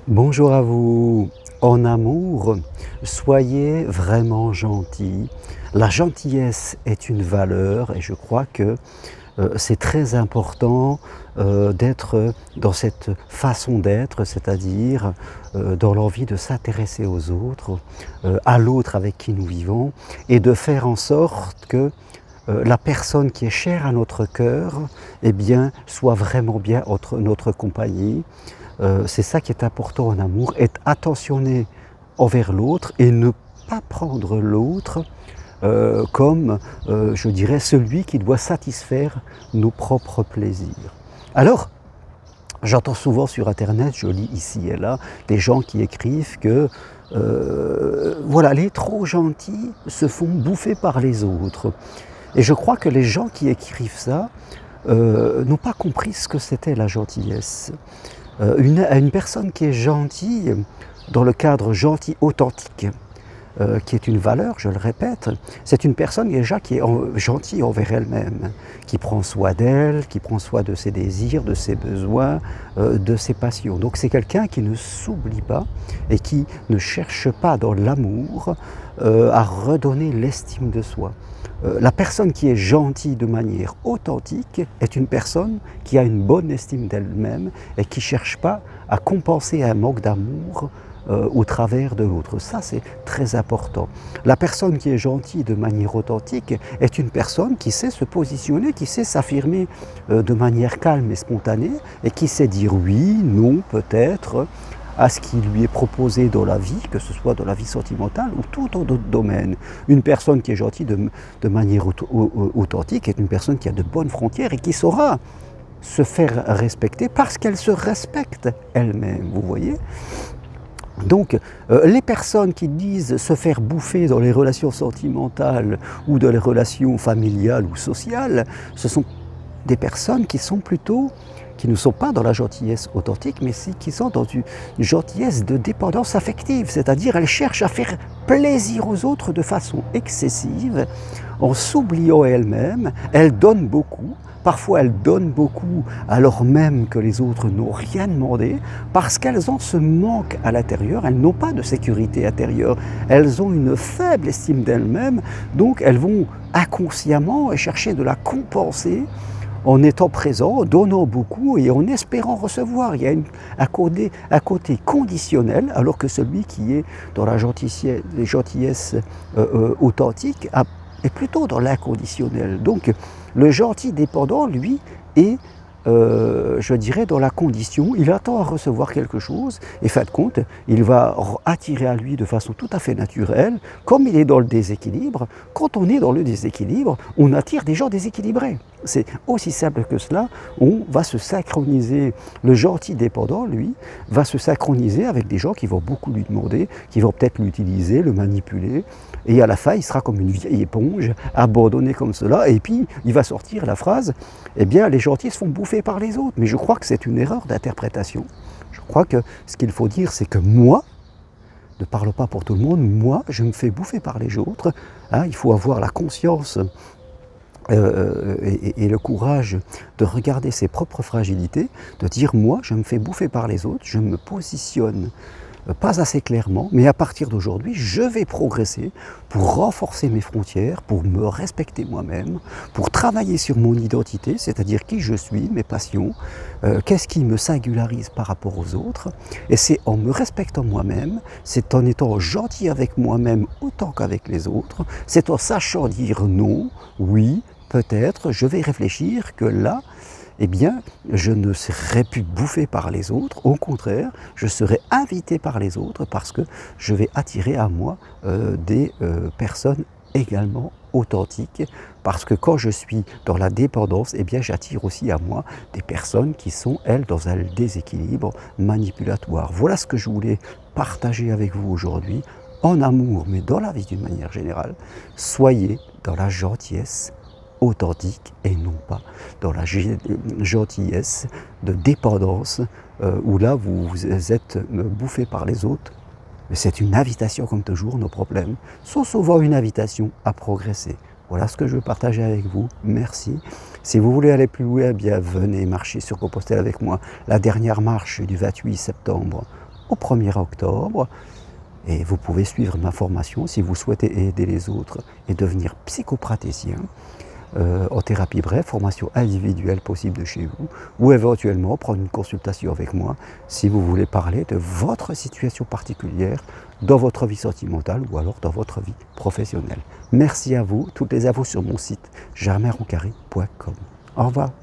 Bonjour à vous. En amour, soyez vraiment gentils. La gentillesse est une valeur et je crois que c'est très important d'être dans cette façon d'être, c'est-à-dire dans l'envie de s'intéresser aux autres, à l'autre avec qui nous vivons, et de faire en sorte que la personne qui est chère à notre cœur, eh bien, soit vraiment bien notre compagnie. C'est ça qui est important en amour, être attentionné envers l'autre et ne pas prendre l'autre comme, je dirais, celui qui doit satisfaire nos propres plaisirs. Alors, j'entends souvent sur internet, je lis ici et là, des gens qui écrivent que voilà, les trop gentils se font bouffer par les autres. Et je crois que les gens qui écrivent ça n'ont pas compris ce que c'était la gentillesse. Une personne qui est gentille, dans le cadre gentil authentique, qui est une valeur, je le répète, c'est une personne déjà qui est gentille envers elle-même, qui prend soin d'elle, qui prend soin de ses désirs, de ses besoins, de ses passions. Donc c'est quelqu'un qui ne s'oublie pas et qui ne cherche pas dans l'amour à redonner l'estime de soi. La personne qui est gentille de manière authentique est une personne qui a une bonne estime d'elle-même et qui ne cherche pas à compenser un manque d'amour au travers de l'autre. Ça, c'est très important. La personne qui est gentille de manière authentique est une personne qui sait se positionner, qui sait s'affirmer de manière calme et spontanée et qui sait dire oui, non, peut-être à ce qui lui est proposé dans la vie, que ce soit dans la vie sentimentale ou tout autre domaine. Une personne qui est gentille de manière authentique est une personne qui a de bonnes frontières et qui saura se faire respecter parce qu'elle se respecte elle-même, vous voyez. Donc, les personnes qui disent se faire bouffer dans les relations sentimentales ou dans les relations familiales ou sociales, ce sont des personnes qui sont plutôt, qui ne sont pas dans la gentillesse authentique, mais qui sont dans une gentillesse de dépendance affective, c'est-à-dire elles cherchent à faire plaisir aux autres de façon excessive, en s'oubliant elles-mêmes, elles donnent beaucoup. Parfois, elles donnent beaucoup alors même que les autres n'ont rien demandé, parce qu'elles ont ce manque à l'intérieur, elles n'ont pas de sécurité intérieure, elles ont une faible estime d'elles-mêmes, donc elles vont inconsciemment chercher de la compenser en étant présent, en donnant beaucoup et en espérant recevoir. Il y a un côté conditionnel, alors que celui qui est dans la gentillesse authentique est plutôt dans l'inconditionnel. Donc le gentil dépendant, lui, est, je dirais, dans la condition, il attend à recevoir quelque chose, et fin de compte, il va attirer à lui de façon tout à fait naturelle, comme il est dans le déséquilibre. Quand on est dans le déséquilibre, on attire des gens déséquilibrés. C'est aussi simple que cela, on va se synchroniser, le gentil dépendant, lui, va se synchroniser avec des gens qui vont beaucoup lui demander, qui vont peut-être l'utiliser, le manipuler, et à la fin, il sera comme une vieille éponge, abandonné comme cela, et puis il va sortir la phrase, eh bien, les gentils se font bouffer par les autres. Mais je crois que c'est une erreur d'interprétation. Je crois que ce qu'il faut dire, c'est que moi, ne parle pas pour tout le monde, moi, je me fais bouffer par les autres. Hein, il faut avoir la conscience et le courage de regarder ses propres fragilités, de dire moi je me fais bouffer par les autres, je me positionne pas assez clairement, mais à partir d'aujourd'hui je vais progresser pour renforcer mes frontières, pour me respecter moi-même, pour travailler sur mon identité, c'est-à-dire qui je suis, mes passions, qu'est-ce qui me singularise par rapport aux autres, et c'est en me respectant moi-même, c'est en étant gentil avec moi-même autant qu'avec les autres, c'est en sachant dire non, oui, peut-être, je vais réfléchir que là, eh bien, je ne serai plus bouffé par les autres, au contraire, je serai invité par les autres parce que je vais attirer à moi des personnes également authentiques, parce que quand je suis dans la dépendance, eh bien, j'attire aussi à moi des personnes qui sont, elles, dans un déséquilibre manipulatoire. Voilà ce que je voulais partager avec vous aujourd'hui, en amour, mais dans la vie d'une manière générale. Soyez dans la gentillesse authentique et non pas dans la gentillesse de dépendance où là vous êtes bouffé par les autres. Mais c'est une invitation comme toujours, nos problèmes sont souvent une invitation à progresser. Voilà ce que je veux partager avec vous, merci. Si vous voulez aller plus loin, eh bien venez marcher sur Compostelle avec moi. La dernière marche du 28 septembre au 1er octobre. Et vous pouvez suivre ma formation si vous souhaitez aider les autres et devenir psychopraticien. En thérapie brève, formation individuelle possible de chez vous, ou éventuellement prendre une consultation avec moi si vous voulez parler de votre situation particulière dans votre vie sentimentale ou alors dans votre vie professionnelle. Merci à vous, toutes les infos sur mon site germainroncari.com. Au revoir.